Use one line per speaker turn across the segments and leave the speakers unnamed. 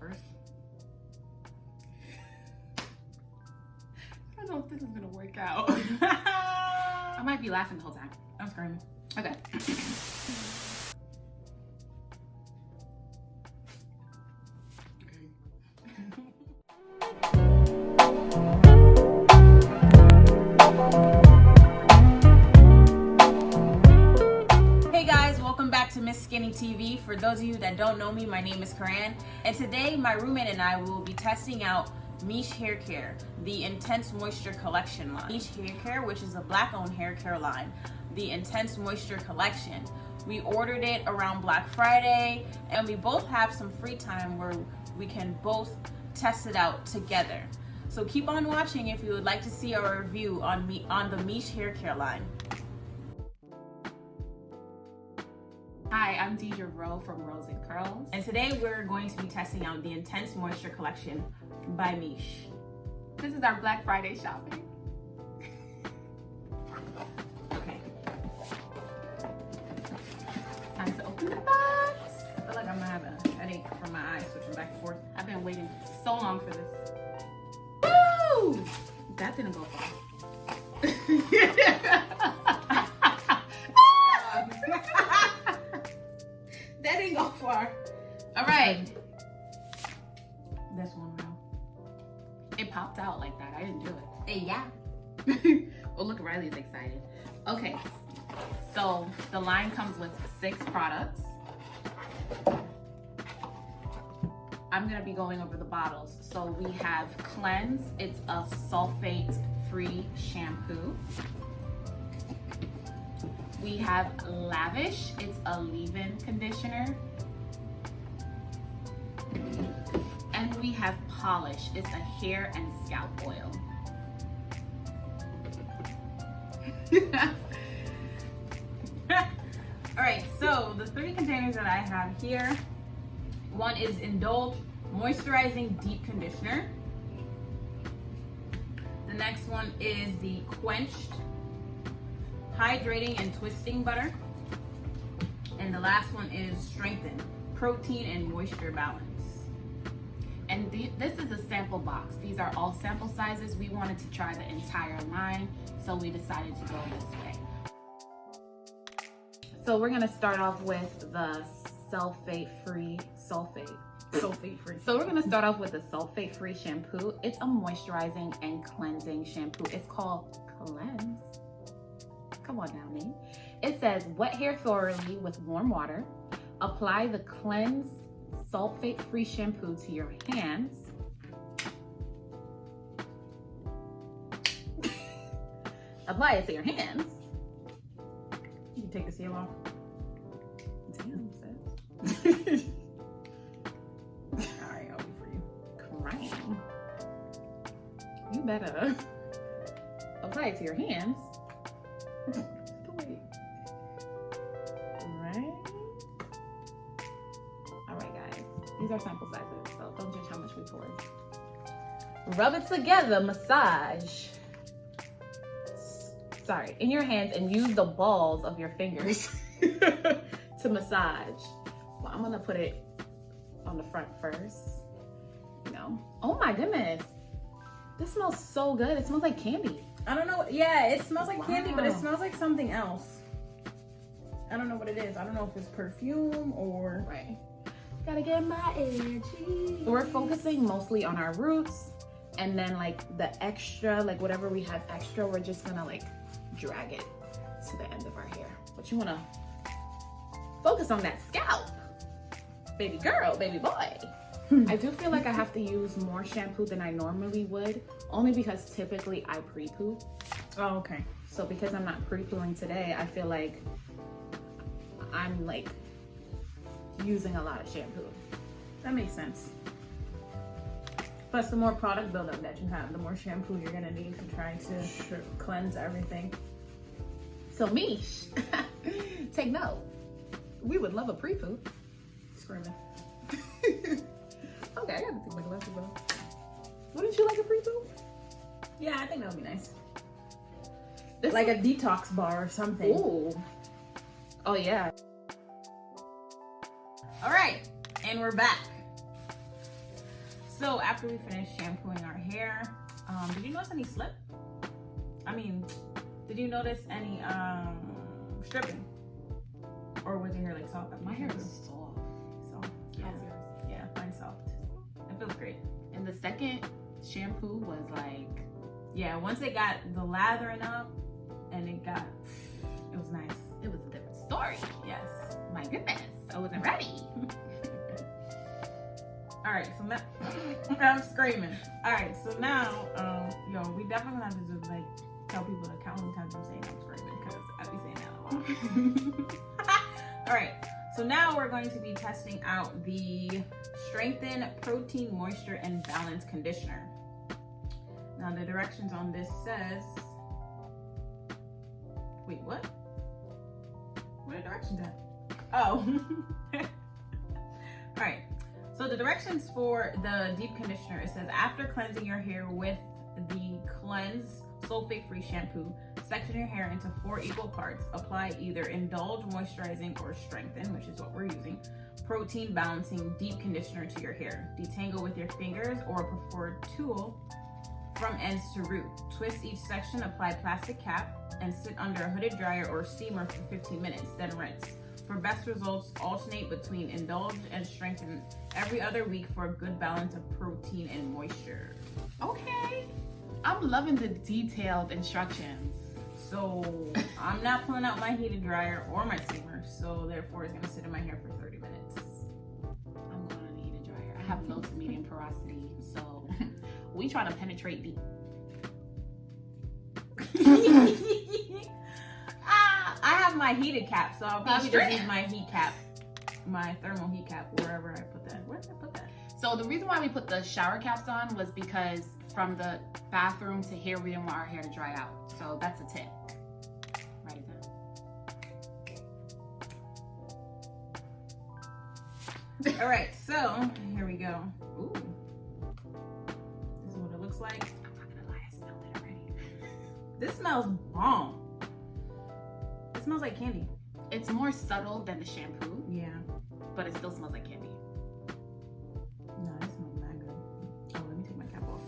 first. I don't know if this is gonna work out. I might be laughing the whole time. I'm screaming. Okay. To mszskinnitv. For those of you that don't know me, my name is Karan, and today my roommate and I will be testing out Miche Haircare, the Intense Moisture Collection line. Miche Haircare, which is a black-owned hair care line, the Intense Moisture Collection. We ordered it around Black Friday, and we both have some free time where we can both test it out together. So keep on watching if you would like to see our review on the Miche Haircare line. Hi, I'm Deidre Rowe from Rose and Curls, and today we're going to be testing out the Intense Moisture Collection by Miche. This is our Black Friday shopping. Okay. Time to open the box. I feel like I'm gonna have a headache from my eyes switching back and forth. I've been waiting so long for this. Woo! That didn't go far. That didn't go far. All right. This one now. It popped out like that. I didn't do it. Hey, yeah. Well, look, Riley's excited. Okay. So the line comes with 6 products. I'm going to be going over the bottles. So we have Cleanse. It's a sulfate-free shampoo. We have Lavish, it's a leave-in conditioner. And we have Polish, it's a hair and scalp oil. All right, so the 3 containers that I have here, one is Indulge Moisturizing Deep Conditioner. The next one is the Quenched Hydrating and Twisting Butter. And the last one is Strengthen Protein and Moisture Balance. And this is a sample box. These are all sample sizes. We wanted to try the entire line, so we decided to go this way. So we're gonna start off with the sulfate-free. So we're gonna start off with the sulfate-free shampoo. It's a moisturizing and cleansing shampoo. It's called Cleanse. Come on now, Nate. It says, wet hair thoroughly with warm water. Apply the Cleanse sulfate-free shampoo to your hands. Apply it to your hands. You can take the seal off. Damn, sis. All right, I'll be for you. Crying. You better apply it to your hands. Alright guys, these are sample sizes, so don't judge how much we poured. Rub it together, massage. Sorry, in your hands, and use the balls of your fingers to massage. Well, I'm gonna put it on the front first. You know. Oh my goodness. This smells so good. It smells like candy. I don't know. Yeah, it smells like candy, but it smells like something else. I don't know what it is. I don't know if it's perfume or... Right. Gotta get my energy. We're focusing mostly on our roots, and then like the extra, like whatever we have extra, we're just gonna like drag it to the end of our hair. But you wanna focus on that scalp. Baby girl, baby boy. I do feel like I have to use more shampoo than I normally would, only because typically I pre-poo. Oh, okay. So because I'm not pre-pooing today, I feel like I'm like using a lot of shampoo. That makes sense. Plus the more product buildup that you have, the more shampoo you're gonna need to try to cleanse everything. So Miche, take note. We would love a pre-poo. Screaming. Okay, I gotta take my glasses off. Wouldn't you like a pre-poo? Yeah, I think that would be nice. This like a detox bar or something. Ooh. Oh yeah. All right, and we're back.
So after we finished shampooing our hair, did you notice any slip? Did you notice any stripping? Or was your hair like soft?
My hair is soft.
Soft.
Yeah.
How's yours? Yeah, mine's soft. It feels great.
And the second shampoo was like,
yeah, once it got the lathering up and it was nice.
it was a different story.
Yes.
My goodness, I wasn't ready.
All right, so now I'm screaming. All right, so now, we definitely have to just like tell people to count how many times I'm saying I'm screaming because I be saying that a lot. All right, so now we're going to be testing out the Strengthen Protein, Moisture, and Balance Conditioner. Now the directions on this says, wait, what? What are the directions at? Oh. All right. So the directions for the deep conditioner, it says after cleansing your hair with the Cleanse Sulfate-Free Shampoo, section your hair into 4 equal parts. Apply either Indulge Moisturizing or Strengthen, which is what we're using, Protein Balancing Deep Conditioner to your hair. Detangle with your fingers or a preferred tool from ends to root. Twist each section, apply plastic cap, and sit under a hooded dryer or steamer for 15 minutes, then rinse. For best results, alternate between Indulge and Strengthen every other week for a good balance of protein and moisture.
Okay. I'm loving the detailed instructions.
So I'm not pulling out my heated dryer or my steamer, so therefore it's gonna sit in my hair for 30 minutes.
I'm going on a heated dryer. I have low to medium porosity, so we try to penetrate deep.
I have my heated cap, so I'll probably just use my heat cap, my thermal heat cap, wherever I put that. Where did I put that?
So the reason why we put the shower caps on was because from the bathroom to here, we didn't want our hair to dry out. So that's a tip. Write it down.
All right, so here we go. Ooh, this is what it looks like.
I'm not gonna lie, I smelled it already.
This smells bomb. It smells like candy.
It's more subtle than the shampoo,
Yeah.
but it still smells like candy.
No, it smells not good. Oh, let me take my cap off.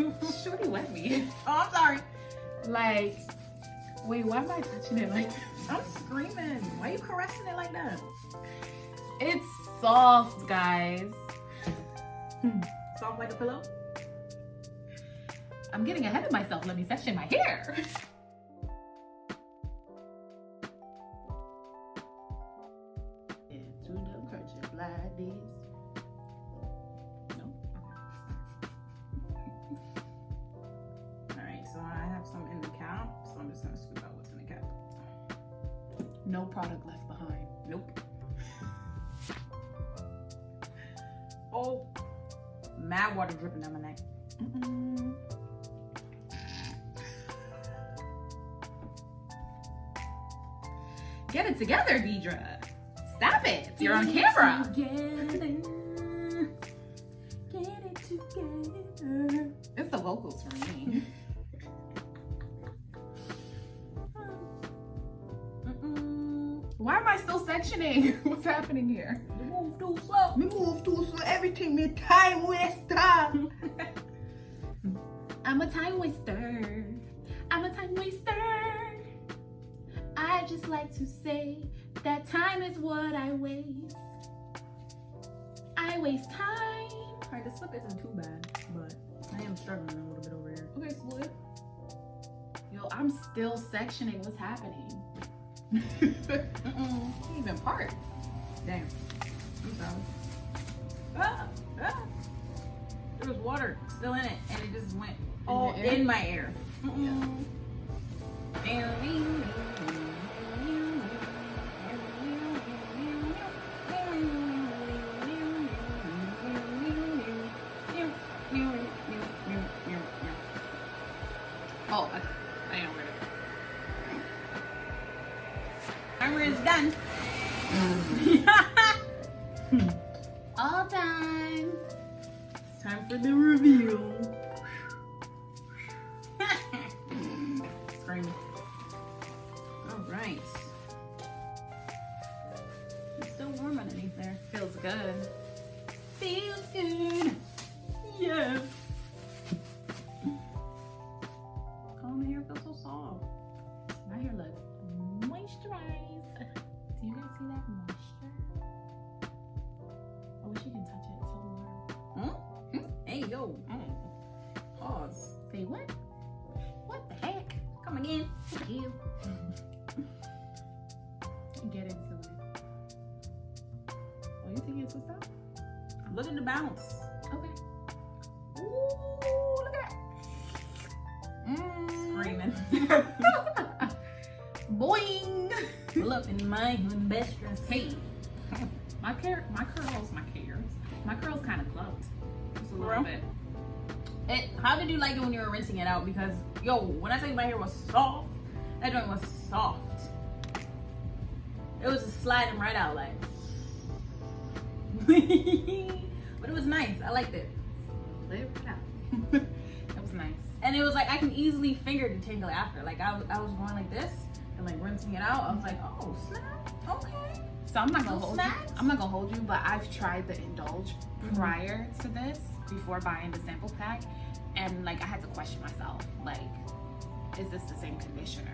Ooh! Shorty wet me.
Oh, I'm sorry.
Like, wait, why am I touching it like this?
I'm screaming. Why are you caressing it like that?
It's soft, guys.
Soft like a pillow?
I'm getting ahead of myself. Let me section my hair. Into the kerchief like this. No?
Alright, so I have some in the cap, so I'm just gonna scoop out what's in the cap.
No product left behind.
Nope. Oh, mad water dripping down my neck.
Mm-mm. Get it together, Deidre. Stop it. You're on camera.
Get it together.
It's the vocals for me. Why am I still sectioning? What's happening here?
You move too slow.
Me move too slow. Everything me time waster. I'm a time waster. I'm a time waster. I just like to say that time is what I waste. I waste time.
Alright, the slip isn't too bad, but I am struggling a little bit over here.
Okay, slip. Yo, I'm still sectioning. What's happening? Can't even part.
Damn. I'm sorry. Ah! There was water still in it, and it just went all in my ear.
Oh, I know where
Timer is done.
all done.
It's time for the reveal. Scream. All right. It's still
good.
Feels good. Yeah. Oh, my hair feels so soft.
My hair looks moisturized. Do you guys see that moisture? I wish you can touch it. It's so warm.
Hey, yo. Pause.
Say what? What the heck?
Come again.
Thank you. Get into it. Oh, you think it's what's up?
Look at the bounce.
Okay.
Ooh, look at that. Screaming.
Boing!
Pull up in my best dress.
Hey, my curls kind of clumped. Just a
For
little
real?
bit.
How did you like it when you were rinsing it out? Because, yo, when I tell you my hair was soft, that joint was soft. It was just sliding right out like. But it was nice. I liked it.
Let it out. That was nice.
And it was like I can easily finger detangle after. Like I was going like this and like rinsing it out. I was like, oh snap, okay.
So I'm not gonna
No
hold
snacks?
you. I'm not gonna hold you, but I've tried the Indulge prior to this, before buying the sample pack, and like I had to question myself, like, is this the same conditioner?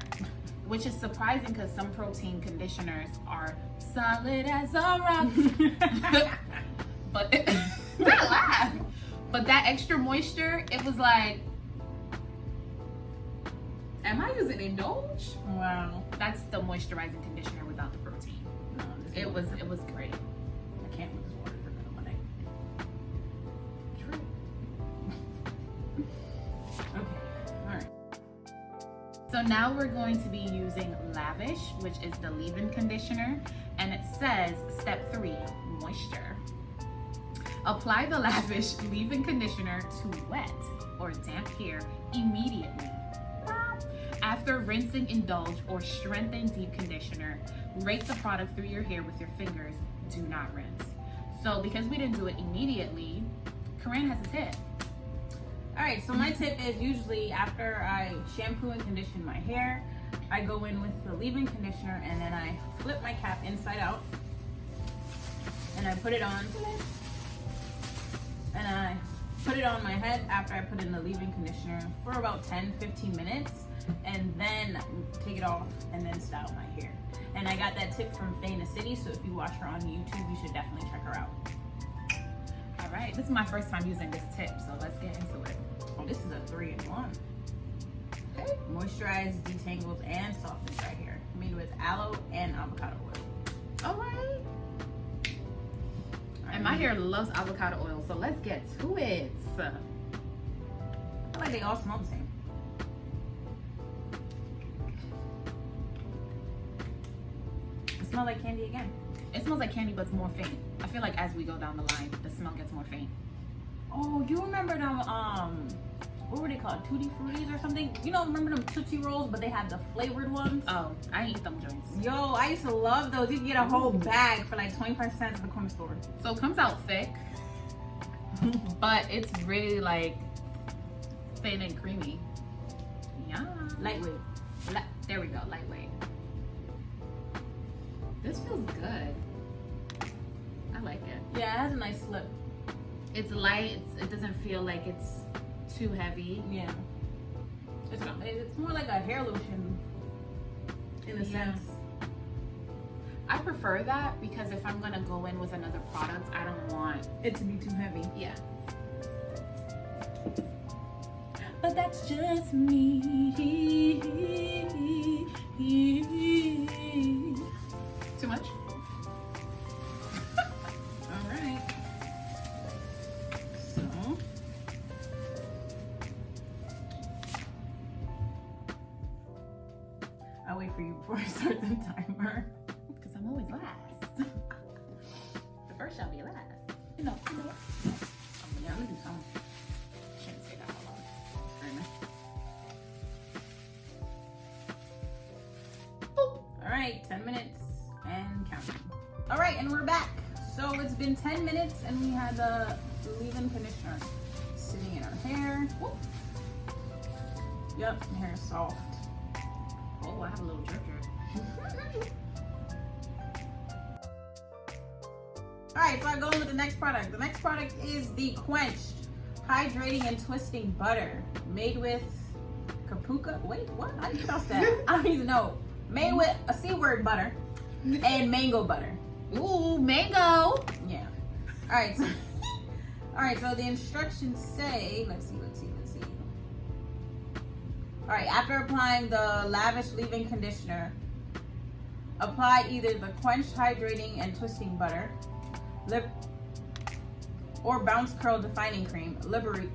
Which is surprising because some protein conditioners are solid as a rock. But not laugh. But that extra moisture, it was like, am I using Indulge?
Wow.
That's the moisturizing conditioner without the protein.
No, this
It was great.
I can't with this water dripping on my neck.
True.
Okay. All right.
So now we're going to be using Lavish, which is the leave-in conditioner, and it says step 3, moisture. Apply the Lavish leave-in conditioner to wet or damp hair immediately. After rinsing Indulge or strengthen deep conditioner, rake the product through your hair with your fingers. Do not rinse. So because we didn't do it immediately, Corinne has a tip.
All right, so my tip is usually after I shampoo and condition my hair, I go in with the leave-in conditioner and then I flip my cap inside out and I put it on. And I put it on my head after I put in the leave-in conditioner for about 10-15 minutes and then take it off and then style my hair. And I got that tip from Ethnicity, so if you watch her on YouTube, you should definitely check her out.
All right, this is my first time using this tip, so let's get into it.
Oh, this is a 3-in-1. Okay. Moisturize, detangles, and softens dry hair. Made with aloe and avocado oil.
All right. And my hair loves avocado oil, so let's get to it.
I feel like they all smell the same. It smells like candy again.
It smells like candy, but it's more faint. I feel like as we go down the line, the smell gets more faint.
Oh, you remember them, what were they called? Tutti Fruttis or something? You know, remember them Tootsie Rolls, but they had the flavored ones?
Oh, I eat them joints.
Yo, I used to love those. You could get a whole bag for like 25 cents at the corner store.
So it comes out thick, but it's really like thin and creamy. Yeah.
Lightweight.
There we go, lightweight. This feels good. I like it.
Yeah, it has a nice slip.
It's light. It doesn't feel like it's too heavy.
Yeah. It's more like a hair lotion in a sense.
I prefer that because if I'm gonna go in with another product, I don't want
it to be too heavy.
Yeah.
But that's just me.
Too much?
All right. So. I'll wait for you before I start the timer.
Because I'm always last. The first shall be last. You know.
Yeah, I'm gonna do something.
Shouldn't say that out loud.
All right, 10 minutes and counting. All right, and we're back. So it's been 10 minutes and we had the leave-in conditioner sitting in our hair. Whoop. Yep, my hair is soft.
Oh, I have a little drip drip.
All right, so I go with the next product. The next product is the Quenched Hydrating and Twisting Butter, made with Kapuka. Wait, what? How do you pronounce that? I don't even know. Made with a C word butter and mango butter.
Ooh, mango.
Yeah. All right. So, all right. So the instructions say, let's see. All right. After applying the lavish leave-in conditioner, apply either the Quenched Hydrating and Twisting Butter, or Bounce Curl Defining Cream liberally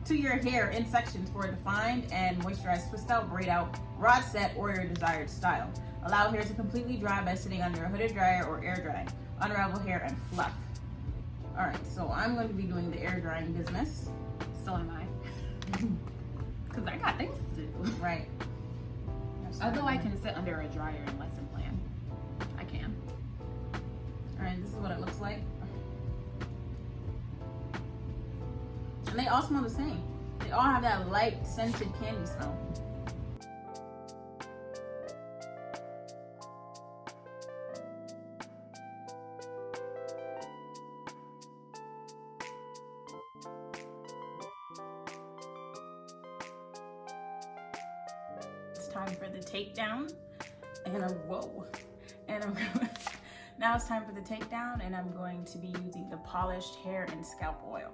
to your hair in sections for a defined and moisturized twist out, braid out, rod set, or your desired style. Allow hair to completely dry by sitting under a hooded dryer or air dry. Unravel hair and fluff. All right, so I'm going to be doing the air drying business.
So am I. Because I got things to do.
Right.
Although I can sit under a dryer and lesson plan. I can.
All right, this is what it looks like. And they all smell the same. They all have that light scented candy smell. It's time for the takedown. Now it's time for the takedown, and I'm going to be using the polished hair and scalp oil.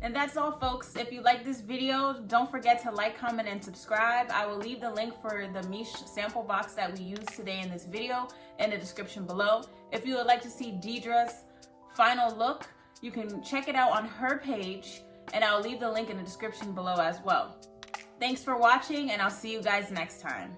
And that's all, folks. If you like this video, don't forget to like, comment, and subscribe. I will leave the link for the Miche sample box that we used today in this video in the description below. If you would like to see Deidre's final look, you can check it out on her page, and I'll leave the link in the description below as well. Thanks for watching, and I'll see you guys next time.